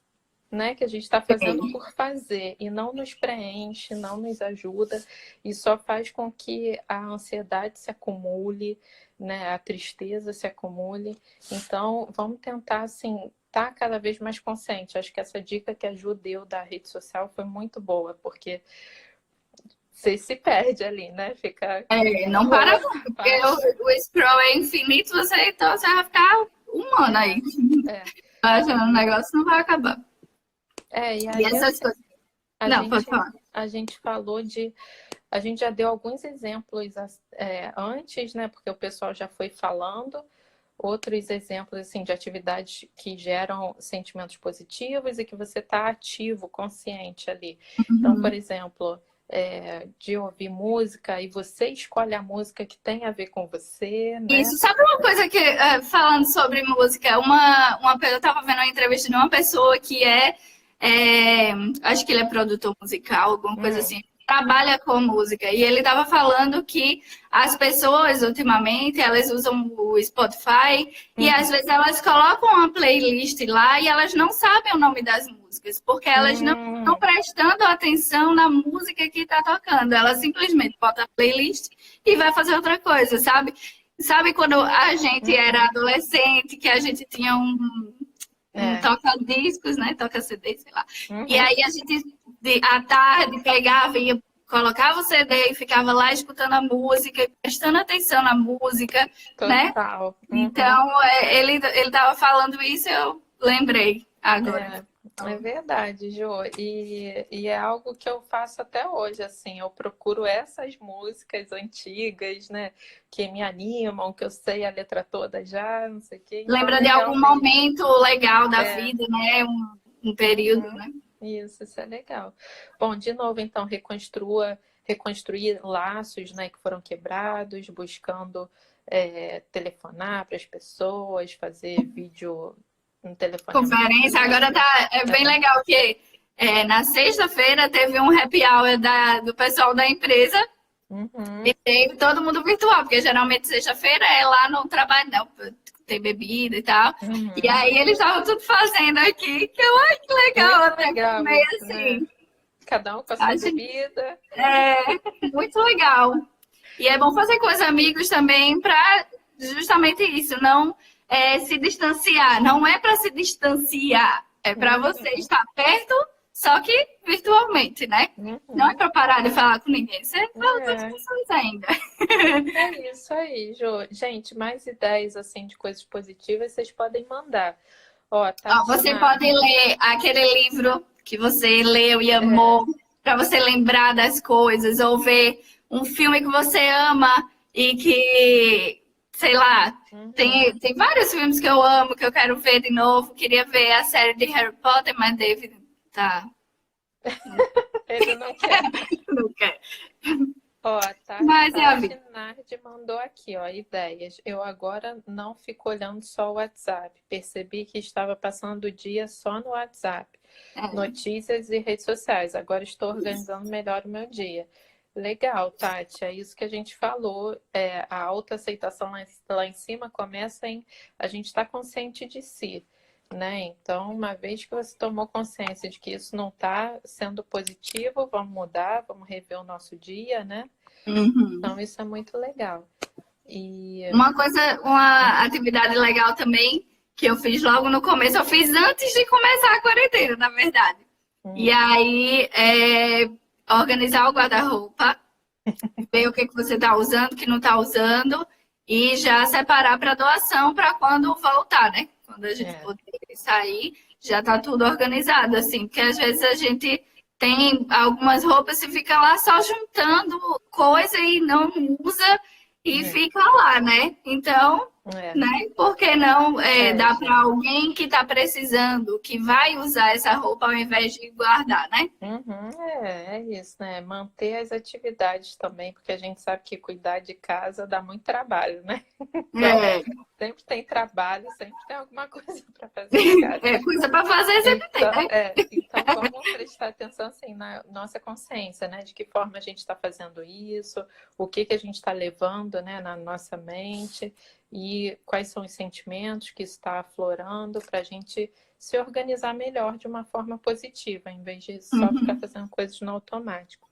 né? Que a gente está fazendo por fazer e não nos preenche, não nos ajuda e só faz com que a ansiedade se acumule, né? A tristeza se acumule. Então, vamos tentar, assim, estar cada vez mais consciente. Acho que essa dica que a Ju deu da rede social foi muito boa, porque você se perde ali, né? Fica... não para nunca, porque o scroll é infinito, então você vai ficar um ano aí. Achando o negócio não vai acabar. E aí essas coisas... pode falar. A gente falou de... A gente já deu alguns exemplos antes, né? Porque o pessoal já foi falando. Outros exemplos, assim, de atividades que geram sentimentos positivos e que você está ativo, consciente ali. Então, por exemplo... de ouvir música e você escolhe a música que tem a ver com você, né? Isso, sabe uma coisa que, falando sobre música, eu estava vendo uma entrevista de uma pessoa que acho que ele é produtor musical, alguma coisa assim, trabalha com música, e ele estava falando que as pessoas, ultimamente, elas usam o Spotify e às vezes elas colocam uma playlist lá e elas não sabem o nome das músicas, porque elas não estão prestando atenção na música que está tocando. Ela simplesmente bota a playlist e vai fazer outra coisa, sabe? Sabe quando a gente era adolescente, que a gente tinha um toca-discos, né? Toca-CD, sei lá. E aí a gente, à tarde, pegava e colocava o CD e ficava lá escutando a música, prestando atenção na música, Total. Né? Então, ele estava falando isso, eu lembrei agora. É verdade, Jo. E é algo que eu faço até hoje, assim. Eu procuro essas músicas antigas, né? Que me animam, que eu sei a letra toda já, não sei o quê. Então, lembra de algum momento legal da vida, né? Um período, né? Isso é legal. Bom, de novo, então, reconstruir laços, né, que foram quebrados, buscando telefonar para as pessoas, fazer vídeo no telefone. Conferência, agora é bem legal que na sexta-feira teve um happy hour do pessoal da empresa e teve todo mundo virtual, porque geralmente sexta-feira é lá no trabalho, não, tem bebida e tal. E aí eles estavam tudo fazendo aqui, que eu, ai, que legal, muito até legal, meio isso, assim. Né? Cada um com a sua bebida. Muito legal. E é bom fazer com os amigos também para justamente isso, não se distanciar. Não é para se distanciar, é para você estar perto, só que virtualmente, né? Não é para parar de falar com ninguém. Você fala com outras pessoas ainda. É isso aí, Jo. Gente, mais ideias assim de coisas positivas vocês podem mandar. Você pode ler aquele livro que você leu e amou, para você lembrar das coisas, ou ver um filme que você ama e que sei lá, Uhum. tem vários filmes que eu amo, que eu quero ver de novo. Queria ver a série de Harry Potter, mas David tá. Ele não quer. Não quer. Ó, Mas é a Tati vida. Nardi mandou aqui, ó, ideias. Eu agora não fico olhando só o WhatsApp. Percebi que estava passando o dia só no WhatsApp, É, notícias e redes sociais. Agora estou organizando melhor o meu dia. Legal, Tati. É isso que a gente falou. A autoaceitação lá em cima começa em a gente estar consciente de si, né? Então, uma vez que você tomou consciência de que isso não está sendo positivo, vamos mudar, vamos rever o nosso dia, né? uhum. Então, isso é muito legal. E. Uma atividade legal também, que eu fiz logo no começo, eu fiz antes de começar a quarentena, na verdade. E Hum, aí, organizar o guarda-roupa, ver o que que você está usando, o que não está usando, e já separar para doação para quando voltar, né? Quando a gente é. poder sair, já está tudo organizado, assim, porque às vezes a gente tem algumas roupas e fica lá só juntando coisa e não usa e É, fica lá, né? Então, é, né? Por que não dar gente. para alguém que está precisando, que vai usar essa roupa ao invés de guardar, né? Uhum, é isso, né? Manter as atividades também, porque a gente sabe que cuidar de casa dá muito trabalho, né? Então, É, sempre tem trabalho, sempre tem alguma coisa para fazer em casa. coisa para fazer sempre tem, Então, né? então vamos prestar atenção assim na nossa consciência, né? De que forma a gente está fazendo isso, o que que a gente está levando, né, na nossa mente e quais são os sentimentos que está aflorando para a gente se organizar melhor de uma forma positiva, em vez de só ficar Uhum. fazendo coisas no automático.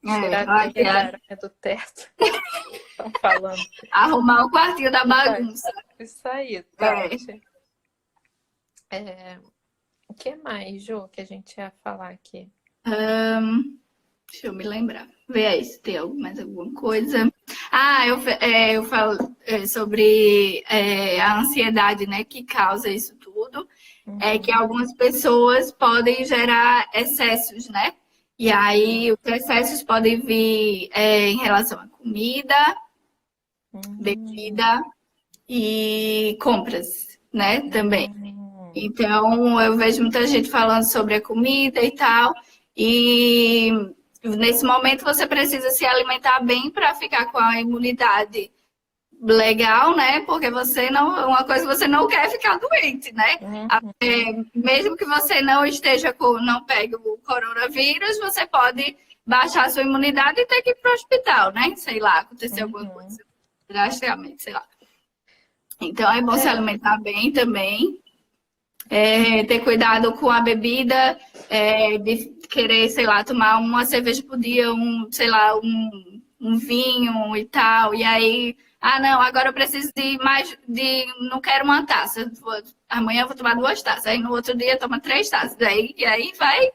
É, Tirar a olha, teia de aranha do teto, estão falando. arrumar o quartinho da Isso aí, bagunça. isso aí, É. Tati. É, o que mais, Ju, que a gente ia falar aqui? Deixa eu me lembrar. Vê aí se tem mais alguma coisa. Eu falo sobre a ansiedade, né, que causa isso tudo. É que Uhum. algumas pessoas podem gerar excessos, né? E aí, os excessos podem vir em relação à comida, Hum, bebida e compras, né? Também. hum, Então, eu vejo muita gente falando sobre a comida e tal. E nesse momento você precisa se alimentar bem para ficar com a imunidade legal, né? Porque você não, uma coisa você não quer ficar doente, né? uhum, Mesmo que você não esteja não pegue o coronavírus, você pode baixar a sua imunidade e ter que ir para o hospital, né? Sei lá, acontecer alguma uhum. coisa drasticamente, sei lá. Então é bom se É, alimentar bem também. Ter cuidado com a bebida, de querer, sei lá, tomar uma cerveja por dia, sei lá, um vinho e tal. E aí, não, agora eu preciso de mais, não quero uma taça. Amanhã eu vou tomar 2 taças. Aí no outro dia toma 3 taças. E aí vai,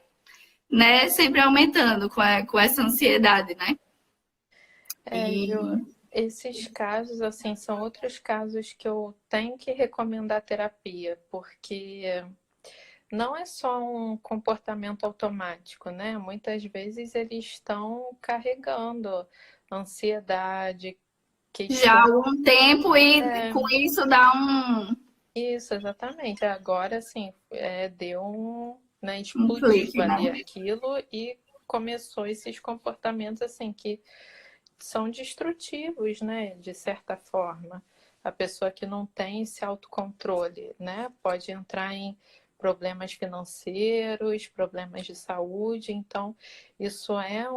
né, sempre aumentando com essa ansiedade, né? Ju, E esses casos, assim, são outros casos que eu tenho que recomendar terapia, porque não é só um comportamento automático, né? Muitas vezes eles estão carregando ansiedade, já há questão. algum tempo e É, com isso dá um, isso, exatamente. Agora, assim, deu né, um explodiu clique, ali né? aquilo e começou esses comportamentos, assim, que são destrutivos, né, de certa forma. A pessoa que não tem esse autocontrole, né, pode entrar em problemas financeiros, problemas de saúde. Então, isso é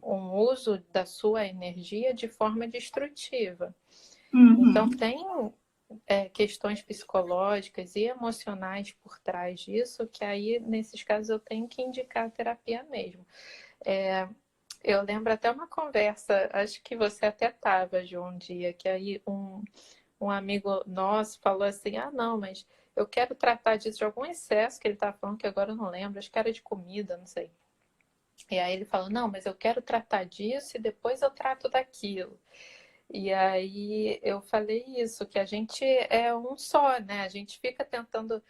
um uso da sua energia de forma destrutiva. Então, Uhum. tem questões psicológicas e emocionais por trás disso, que aí, nesses casos, eu tenho que indicar a terapia mesmo. Eu lembro até uma conversa, acho que você até estava, Ju, um dia, que aí um amigo nosso falou assim, não, mas eu quero tratar disso de algum excesso que ele estava falando, que agora eu não lembro, acho que era de comida, não sei. E aí ele falou, não, mas eu quero tratar disso e depois eu trato daquilo. E aí eu falei isso, que a gente é um só, né? A gente fica tentando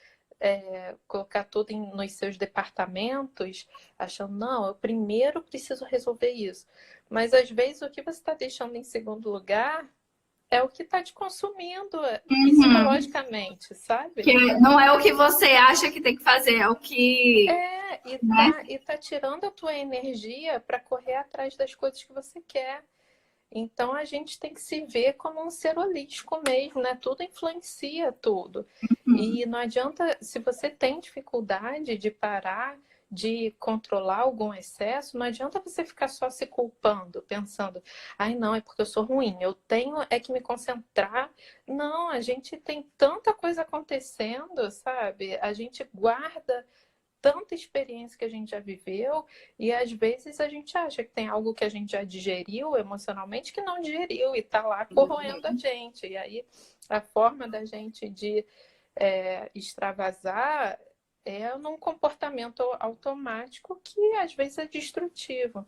colocar tudo nos seus departamentos, achando, não, eu primeiro preciso resolver isso. Mas às vezes o que você está deixando em segundo lugar é o que está te consumindo psicologicamente, sabe? Que não é o que você acha que tem que fazer, é o que... E tá tirando a tua energia para correr atrás das coisas que você quer. Então a gente tem que se ver como um ser holístico mesmo, né? Tudo influencia tudo. E não adianta, se você tem dificuldade de parar, de controlar algum excesso, não adianta você ficar só se culpando, pensando, ai não, é porque eu sou ruim, eu tenho que me concentrar. Não, a gente tem tanta coisa acontecendo, sabe? A gente guarda tanta experiência que a gente já viveu e às vezes a gente acha que tem algo que a gente já digeriu emocionalmente que não digeriu e tá lá corroendo a gente. E aí a forma da gente de extravasar é num comportamento automático que às vezes é destrutivo.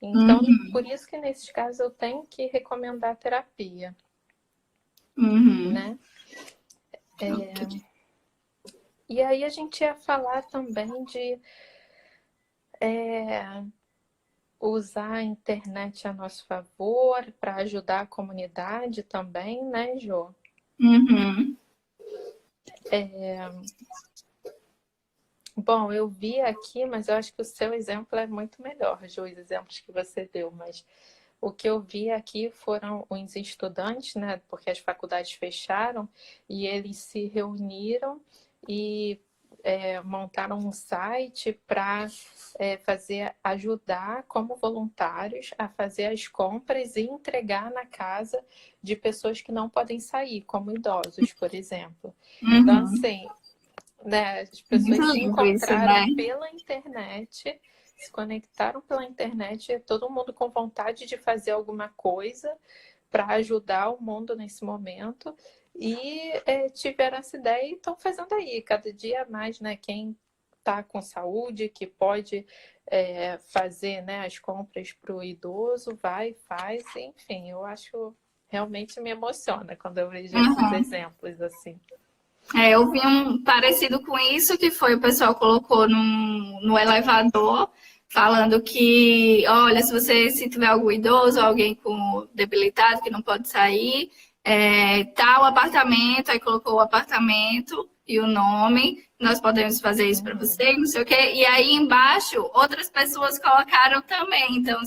Então, por isso que nesses casos eu tenho que recomendar terapia, né? E aí a gente ia falar também de usar a internet a nosso favor para ajudar a comunidade também, né, Jô? Bom, eu vi aqui, mas eu acho que o seu exemplo é muito melhor, Jô, os exemplos que você deu, mas o que eu vi aqui foram os estudantes, né, porque as faculdades fecharam e eles se reuniram e montaram um site para ajudar como voluntários a fazer as compras e entregar na casa de pessoas que não podem sair, como idosos, por exemplo. Então, assim, né, as pessoas se encontraram pela internet, se conectaram pela internet, todo mundo com vontade de fazer alguma coisa para ajudar o mundo nesse momento. E tiveram essa ideia e estão fazendo aí, cada dia mais, né? Quem está com saúde, que pode fazer, né, as compras para o idoso, vai, faz, enfim, eu acho, realmente me emociona quando eu vejo esses exemplos assim. Eu vi um parecido com isso, que foi o pessoal colocou no elevador, falando que, olha, se tiver algum idoso, alguém com debilitado que não pode sair, tal apartamento, aí colocou o apartamento e o nome, nós podemos fazer isso para você, não sei o quê. E aí embaixo, outras pessoas colocaram também. Então,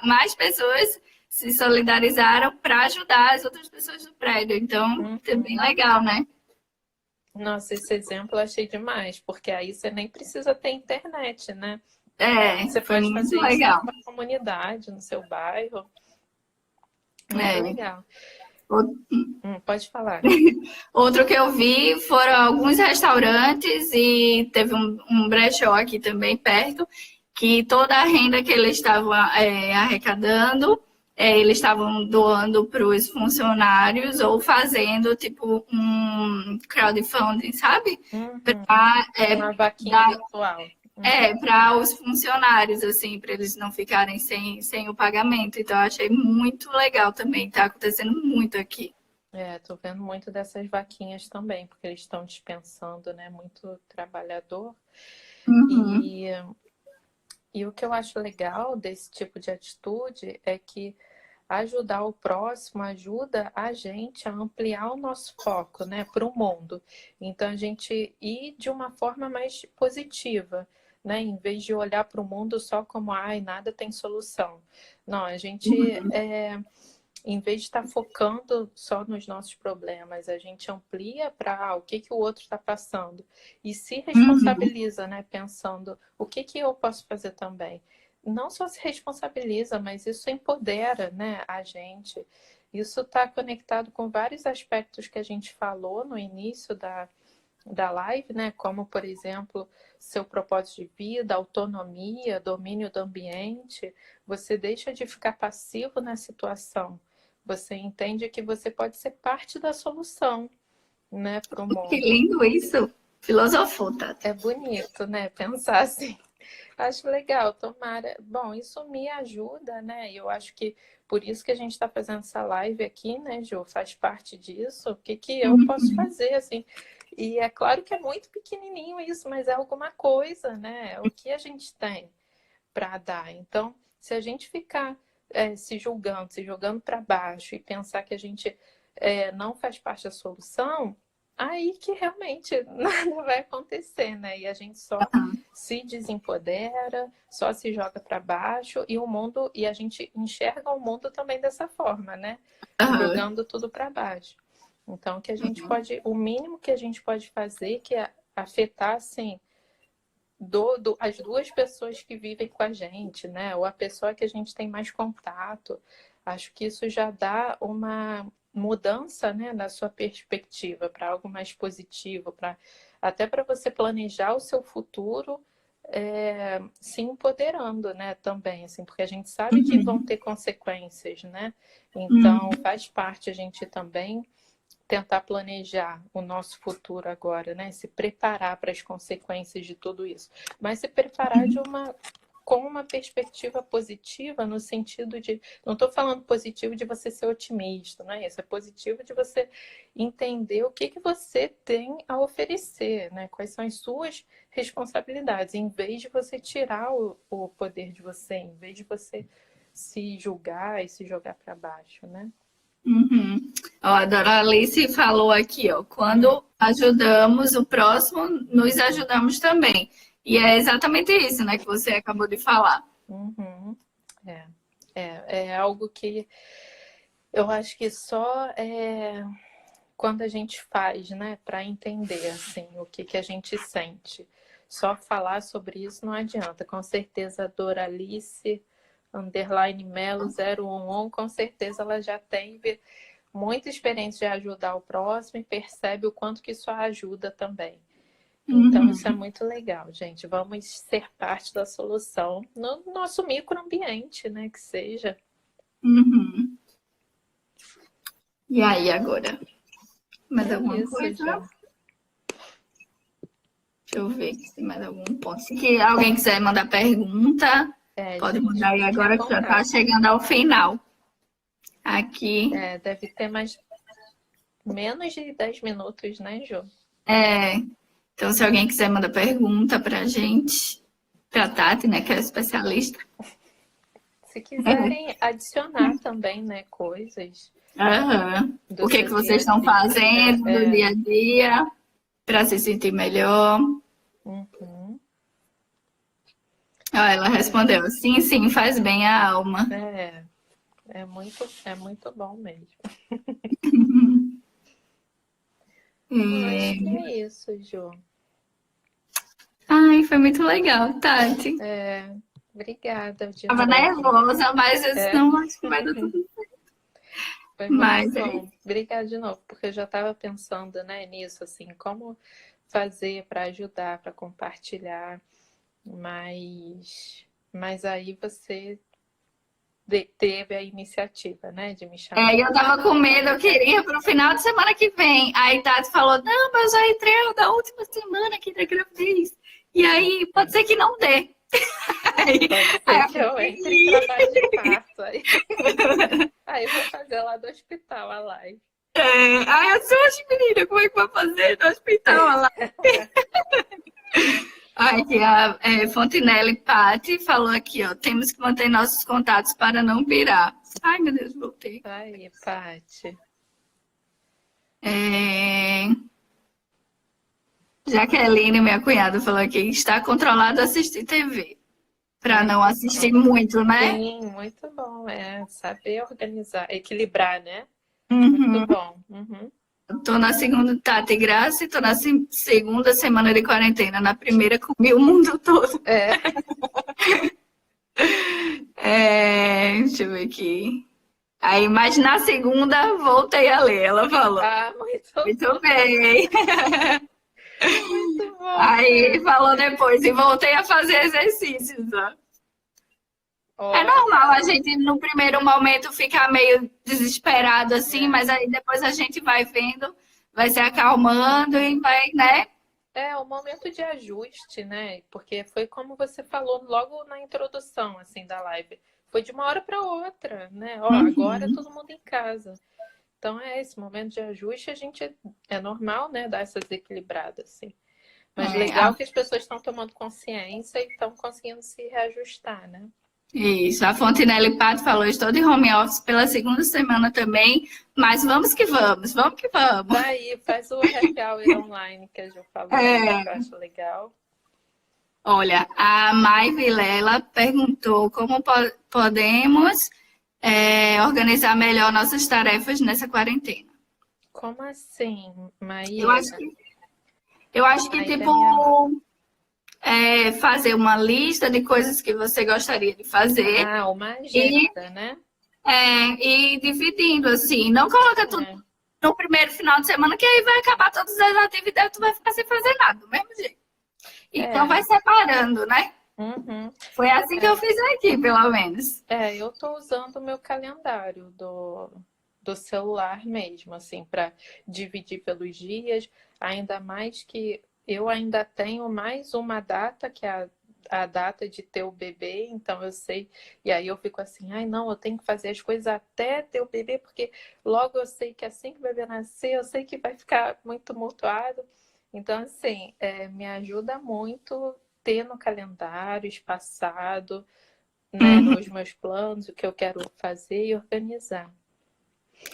mais pessoas se solidarizaram para ajudar as outras pessoas do prédio. Então, é bem legal, né? Nossa, esse exemplo eu achei demais, porque aí você nem precisa ter internet, né? Você Foi pode muito fazer legal. isso na sua comunidade, no seu bairro. Muito legal. Pode falar. Outro que eu vi foram alguns restaurantes e teve um brechó aqui também perto, que toda a renda que eles estavam arrecadando, eles estavam doando para os funcionários ou fazendo tipo um crowdfunding, sabe? Uma vaquinha virtual. Para os funcionários, assim, para eles não ficarem sem o pagamento. Então, eu achei muito legal também, tá acontecendo muito aqui. Tô vendo muito dessas vaquinhas também, porque eles estão dispensando, né, muito trabalhador. E o que eu acho legal desse tipo de atitude é que ajudar o próximo ajuda a gente a ampliar o nosso foco, né, para o mundo. Então, a gente ir de uma forma mais positiva, né, em vez de olhar para o mundo só como, ai, nada tem solução. Não, a gente, em vez de estar focando só nos nossos problemas, a gente amplia para o que o outro está passando e se responsabiliza, né, pensando o que eu posso fazer também. Não só se responsabiliza, mas isso empodera, né, a gente. Isso está conectado com vários aspectos que a gente falou no início da live, né, como, por exemplo, seu propósito de vida, autonomia, domínio do ambiente. Você deixa de ficar passivo na situação. Você entende que você pode ser parte da solução, né, para o mundo. Que lindo isso! Filosofou, tá? É bonito, né, pensar assim. Acho legal, tomara. Bom, isso me ajuda, né? Eu acho que por isso que a gente está fazendo essa live aqui, né, Ju? Faz parte disso. O que eu posso fazer, assim? E é claro que é muito pequenininho isso, mas é alguma coisa, né? É o que a gente tem para dar. Então, se a gente ficar se julgando, se jogando para baixo e pensar que a gente não faz parte da solução, aí que realmente nada vai acontecer, né? E a gente só se desempodera, só se joga para baixo e a gente enxerga o mundo também dessa forma, né? Jogando tudo para baixo. Então, que a gente pode, o mínimo que a gente pode fazer que é afetar assim as duas pessoas que vivem com a gente, né? Ou a pessoa que a gente tem mais contato. Acho que isso já dá uma mudança, né, na sua perspectiva para algo mais positivo, até para você planejar o seu futuro se empoderando, né, também, assim, porque a gente sabe que vão ter consequências, né? Então faz parte a gente também tentar planejar o nosso futuro agora, né? Se preparar para as consequências de tudo isso. Mas se preparar com uma perspectiva positiva, no sentido de... Não estou falando positivo de você ser otimista, não é isso? É positivo de você entender o que você tem a oferecer, né? Quais são as suas responsabilidades, em vez de você tirar o poder de você, em vez de você se julgar e se jogar para baixo, né? Ó, a Doralice falou aqui, ó, quando ajudamos o próximo, nos ajudamos também. E é exatamente isso, né, que você acabou de falar. É algo que eu acho que só quando a gente faz, né, para entender assim o que a gente sente. Só falar sobre isso não adianta. Com certeza a Doralice _Melo 011, com certeza ela já tem muita experiência de ajudar o próximo e percebe o quanto que isso ajuda também. Então, isso é muito legal, gente. Vamos ser parte da solução no nosso microambiente, né? Que seja. E aí, agora? Mais alguma Isso, coisa? já. Deixa eu ver se tem mais algum ponto. Se alguém quiser mandar pergunta, pode gente, mandar aí agora, que já está chegando ao final. Aqui. Deve ter menos de 10 minutos, né, Jô? Então, se alguém quiser mandar pergunta pra gente, pra Tati, né, que é especialista. Se quiserem adicionar também, né, coisas. O que vocês estão fazendo no dia a dia para se sentir melhor. Ela respondeu, sim, faz bem à alma. É muito bom mesmo. Acho que é isso, Jô. Ai, foi muito legal, Tati. Obrigada. Estava nervosa, mas eu disse, não, acho que vai dar tudo certo. Foi muito bom. Obrigada de novo, porque eu já estava pensando, né, nisso, assim, como fazer para ajudar, para compartilhar, mas aí você teve a iniciativa, né, de me chamar. Eu tava com medo, eu queria pro final de semana que vem. Aí Tati falou, não, mas eu entrei da última semana aqui da gravidez. E aí, pode ser que não dê. Pode ser que eu entre em trabalho de parto. Aí eu vou fazer lá do hospital a live. Aí eu sou menina, como é que vai fazer no hospital a live? Aqui a Fontinelli Patti falou aqui, ó, temos que manter nossos contatos para não pirar. Ai, meu Deus, voltei. Aí, Patti. Jaqueline, minha cunhada, falou aqui, está controlado assistir TV. Para não assistir muito, né? Sim, muito bom. Saber organizar, equilibrar, né? Muito bom. Tô na segunda, Tati Graça, tô na segunda semana de quarentena. Na primeira comi o mundo todo. Deixa eu ver aqui. Aí, mas na segunda, voltei a ler, ela falou. Muito bem. Muito bom. Aí falou depois, e voltei a fazer exercícios, ó. É normal a gente, no primeiro momento, ficar meio desesperado assim, mas aí depois a gente vai vendo, vai se acalmando e vai, né? É o momento de ajuste, né? Porque foi como você falou logo na introdução, assim, da live. Foi de uma hora para outra, né? Agora todo mundo em casa. Então, esse momento de ajuste, a gente é normal, né, dar essas equilibradas, assim. Mas legal que as pessoas estão tomando consciência e estão conseguindo se reajustar, né? Isso, a Fontenelle Pato falou, estou de home office pela segunda semana também, mas vamos que vamos, vamos que vamos. Daí, faz o happy hour online que a Ju falou, que eu acho legal. Olha, a Mai Vilela perguntou como podemos organizar melhor nossas tarefas nessa quarentena. Como assim, Maíra? Eu acho que tipo, fazer uma lista de coisas que você gostaria de fazer. Ah, uma agenda, né? E dividindo, assim. Não coloca tudo no primeiro final de semana, que aí vai acabar todas as atividades, tu vai ficar sem fazer nada, do mesmo jeito. Então vai separando, né? Uhum. Foi assim que eu fiz aqui, pelo menos. Eu tô usando o meu calendário do celular mesmo, assim, para dividir pelos dias, ainda mais que eu ainda tenho mais uma data, que é a data de ter o bebê, então eu sei, e aí eu fico assim, ai não, eu tenho que fazer as coisas até ter o bebê, porque logo eu sei que assim que o bebê nascer, eu sei que vai ficar muito tumultuado. Então, assim, me ajuda muito ter no calendário espaçado, né, nos meus planos, o que eu quero fazer e organizar.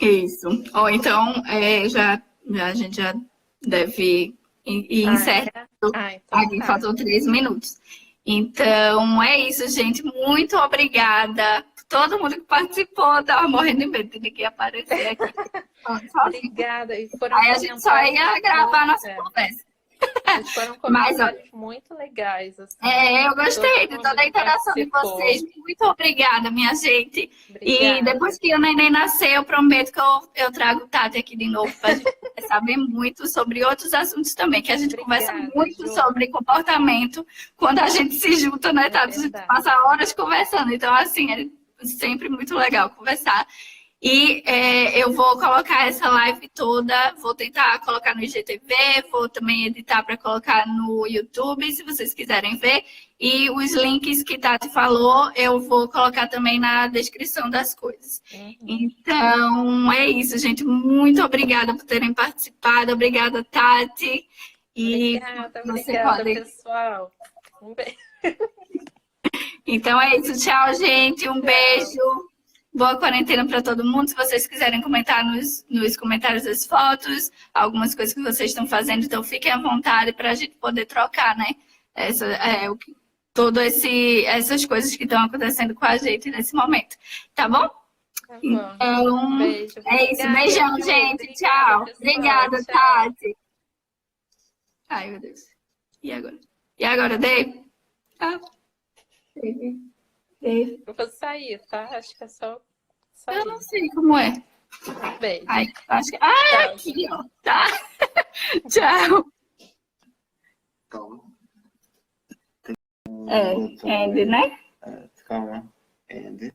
Isso. Ou então, a gente já deve ir encerrando. Então Faltam 3 minutos. Então, é isso, gente. Muito obrigada. Todo mundo que participou. Tava morrendo de medo de ninguém aparecer aqui. Obrigada. E aí a gente só ia gravar nossa conversa. Mas foram comentários muito legais. Assim, eu gostei de toda a interação de vocês. Muito obrigada, minha gente. Obrigada. E depois que o neném nascer, eu prometo que eu trago o Tati aqui de novo para a gente saber muito sobre outros assuntos também, que a gente conversa muito sobre comportamento quando a gente se junta, né, Tati? A gente passa horas conversando. Então, assim, é sempre muito legal conversar. E eu vou colocar essa live toda, vou tentar colocar no IGTV, vou também editar para colocar no YouTube, se vocês quiserem ver. E os links que Tati falou, eu vou colocar também na descrição das coisas. Então, é isso, gente. Muito obrigada por terem participado. Obrigada, Tati. E obrigada, pessoal. Um beijo. Então é isso. Tchau, gente. Um beijo. Boa quarentena para todo mundo. Se vocês quiserem comentar nos comentários das fotos, algumas coisas que vocês estão fazendo, então fiquem à vontade para a gente poder trocar, né? Essas coisas que estão acontecendo com a gente nesse momento. Tá bom? Tá bom. Então, beijo. É isso. Beijão, gente. Tchau. Obrigada, Tati. Ai, meu Deus. E agora? Dave? Dave. Eu vou sair, tá? Acho que é só sair. Eu não sei como é. Beijo. Acho que... aqui, ó. Tá? Tchau. Calma. End, né? Calma. End.